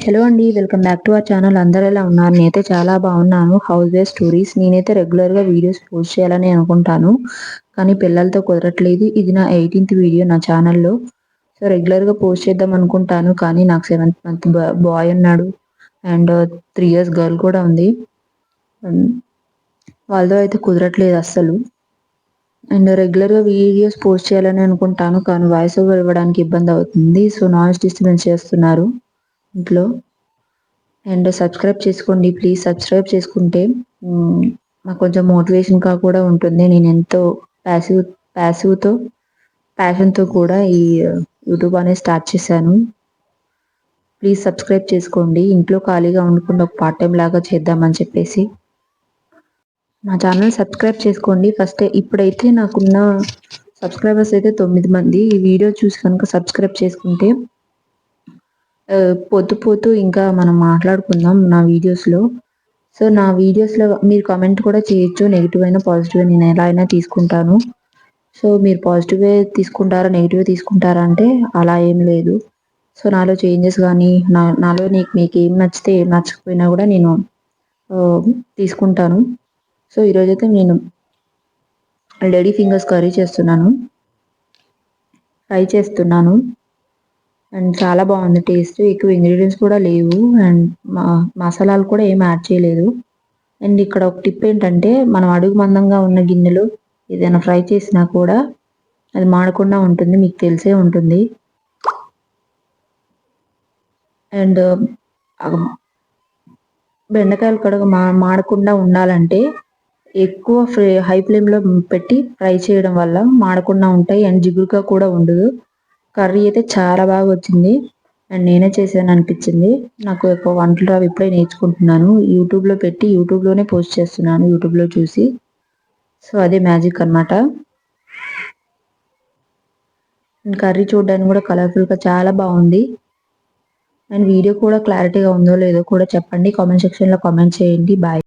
Hello అండి. Welcome back to our channel. అందరూ ఎలా ఉన్నారు? నేనైతే చాలా బాగున్నాను. హౌస్ వైఫ్ స్టోరీస్ నేనైతే రెగ్యులర్గా వీడియోస్ పోస్ట్ చేయాలని అనుకుంటాను, కానీ పిల్లలతో కుదరట్లేదు. ఇది నా 18th వీడియో నా ఛానల్లో. సో రెగ్యులర్గా పోస్ట్ చేద్దాం అనుకుంటాను, కానీ నాకు 7th మంత్ బాయ్ ఉన్నాడు అండ్ 3 years గర్ల్ కూడా ఉంది. వాళ్ళతో అయితే కుదరట్లేదు అస్సలు. అండ్ రెగ్యులర్గా వీడియోస్ పోస్ట్ చేయాలని అనుకుంటాను, కానీ వాయిస్ ఓవర్ ఇవ్వడానికి ఇబ్బంది అవుతుంది. సో నాయిస్ డిస్టర్బెన్స్ చేస్తున్నారు ఇంట్లో. అండ్ సబ్స్క్రైబ్ చేసుకోండి ప్లీజ్. సబ్స్క్రైబ్ చేసుకుంటే నాకు కొంచెం మోటివేషన్గా కూడా ఉంటుంది. నేను ఎంతో ప్యాషన్తో కూడా ఈ యూట్యూబ్ అనేది స్టార్ట్ చేశాను. ప్లీజ్ సబ్స్క్రైబ్ చేసుకోండి. ఇంట్లో ఖాళీగా ఉండకుండా ఒక పార్ట్ టైం లాగా చేద్దామని చెప్పేసి నా ఛానల్ సబ్స్క్రైబ్ చేసుకోండి ఫస్ట్. ఇప్పుడైతే నాకున్న సబ్స్క్రైబర్స్ అయితే 9 మంది. ఈ వీడియో చూసి కనుక సబ్స్క్రైబ్ చేసుకుంటే పోతూ ఇంకా మనం మాట్లాడుకుందాం నా వీడియోస్లో. సో నా వీడియోస్లో మీరు కామెంట్ కూడా చేయొచ్చు, నెగిటివ్ అయినా పాజిటివ్ అయినా నేను ఎలా అయినా తీసుకుంటాను. సో మీరు పాజిటివే తీసుకుంటారా నెగిటివ్ తీసుకుంటారా అంటే అలా ఏం లేదు. సో నాలో చేంజెస్ కానీ నాలో మీకు ఏం నచ్చితే ఏం నచ్చకపోయినా కూడా నేను తీసుకుంటాను. సో ఈరోజైతే నేను లేడీ ఫింగర్స్ కర్రీ ఫ్రై చేస్తున్నాను. అండ్ చాలా బాగుంది టేస్ట్. ఎక్కువ ఇంగ్రీడియంట్స్ కూడా లేవు అండ్ మసాలాలు కూడా ఏం యాడ్ చేయలేదు. అండ్ ఇక్కడ ఒక టిప్ ఏంటంటే, మనం అడుగు మందంగా ఉన్న గిన్నెలో ఏదైనా ఫ్రై చేసినా కూడా అది మాడకుండా ఉంటుంది, మీకు తెలిసే ఉంటుంది. అండ్ బెండకాయలు కడుగు మాడకుండా ఉండాలంటే ఎక్కువ హై ఫ్లేమ్లో పెట్టి ఫ్రై చేయడం వల్ల మాడకుండా ఉంటాయి అండ్ జిగురుగా కూడా ఉండదు. కర్రీ అయితే చాలా బాగా వచ్చింది అండ్ నేనే చేశాను అనిపించింది. నాకు ఎక్కువ వంటలు రావు, ఇప్పుడే నేర్చుకుంటున్నాను. యూట్యూబ్లో పెట్టి యూట్యూబ్లోనే పోస్ట్ చేస్తున్నాను, యూట్యూబ్లో చూసి. సో అదే మ్యాజిక్ అనమాట. కర్రీ చూడడానికి కూడా కలర్ఫుల్గా చాలా బాగుంది. అండ్ వీడియో కూడా క్లారిటీగా ఉందో లేదో కూడా చెప్పండి, కామెంట్ సెక్షన్లో కామెంట్ చేయండి. బాయ్.